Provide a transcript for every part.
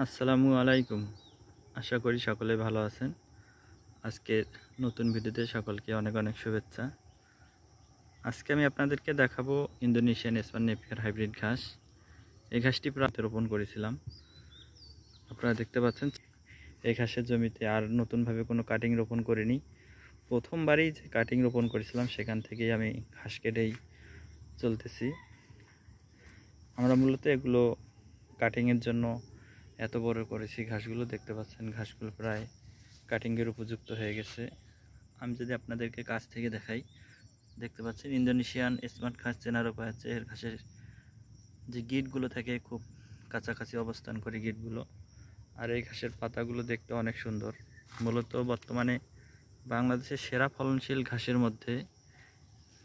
আসসালামু আলাইকুম। আশা করি সকলে ভালো আছেন। আজকের নতুন ভিডিওতে সকলকে অনেক অনেক শুভেচ্ছা। আজকে আমি আপনাদেরকে দেখাবো ইন্দোনেশিয়ান এসপান নেপিয়ার হাইব্রিড ঘাস। এই ঘাসটি প্রায় রোপণ করেছিলাম। আপনারা দেখতে পাচ্ছেন এই ঘাসের জমিতে আর নতুনভাবে কোনো কাটিং রোপণ করিনি। প্রথমবারই যে কাটিং রোপণ করেছিলাম সেখান থেকেই আমি ঘাস কেটেই চলতেছি। আমরা মূলত এগুলো কাটিংয়ের জন্য এত বড় করেছি। ঘাসগুলো দেখতে পাচ্ছেন, ঘাসগুলো প্রায় কাটিংয়ের উপযুক্ত হয়ে গেছে। আমি যদি আপনাদেরকে কাছ থেকে দেখাই, দেখতে পাচ্ছেন ইন্দোনেশিয়ান স্মার্ট ঘাস চেনার উপায় হচ্ছে এর ঘাসের যে গিটগুলো থাকে খুব কাছাকাছি অবস্থান করে গিটগুলো। আর এই ঘাসের পাতাগুলো দেখতে অনেক সুন্দর। মূলত বর্তমানে বাংলাদেশের সেরা ফলনশীল ঘাসের মধ্যে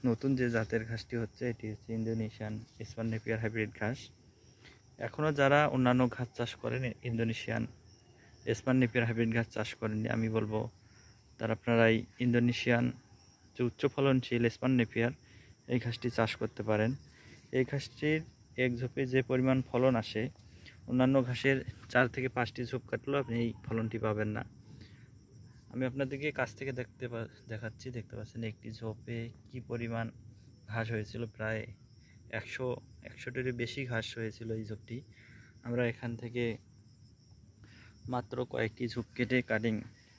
নতুন যে জাতের ঘাসটি হচ্ছে এটি হচ্ছে ইন্দোনেশিয়ান এসপান নেপিয়ার হাইব্রিড ঘাস। এখনও যারা অন্যান্য ঘাস চাষ করেন ইন্দোনেশিয়ান এসপান নেপিয়ার হাইব্রিড ঘাস চাষ করেননি, আমি বলবো তারা আপনারাই ইন্দোনেশিয়ান যে উচ্চ ফলনশীল এসপান নেপিয়ার এই ঘাসটি চাষ করতে পারেন। এই ঘাসটির এক ঝোপে যে পরিমাণ ফলন আসে অন্যান্য ঘাসের 4 থেকে 5টি ঝোপ কাটলেও আপনি এই ফলনটি পাবেন না। আমি আপনাদেরকে কাছ থেকে দেখাচ্ছি। দেখতে পাচ্ছেন একটি ঝোপে কি পরিমাণ ঘাস হয়েছিল, প্রায় 100-100টিরও বেশি ঘাস হয়েছিল এই ঝোপটি। আমরা এখান থেকে মাত্র কয়েকটি ঝোপ কেটে কাটিং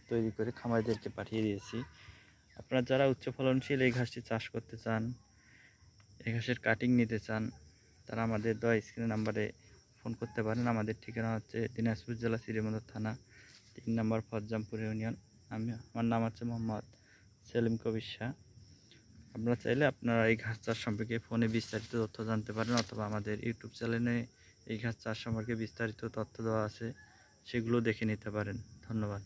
তৈরি করে খামারিদেরকে পাঠিয়ে দিয়েছি। আপনারা যারা উচ্চ ফলনশীল এই ঘাসটি চাষ করতে চান, এই ঘাসের কাটিং নিতে চান, তারা আমাদের দেওয়া স্ক্রিন নাম্বারে ফোন করতে পারেন। আমাদের ঠিকানা হচ্ছে দিনাজপুর জেলা শ্রীমঙ্গল থানা 3 নম্বর ফজ্জামপুর ইউনিয়ন। আমার নাম হচ্ছে মোহাম্মদ সেলিম কবির শাহ। আপনারা চাইলে আপনারা এই ঘাস চাষ সম্পর্কে ফোনে বিস্তারিত তথ্য জানতে পারেন, অথবা আমাদের ইউটিউব চ্যানেলে এই ঘাস চাষ সম্পর্কে বিস্তারিত তথ্য দেওয়া আছে, সেগুলো দেখে নিতে পারেন। ধন্যবাদ।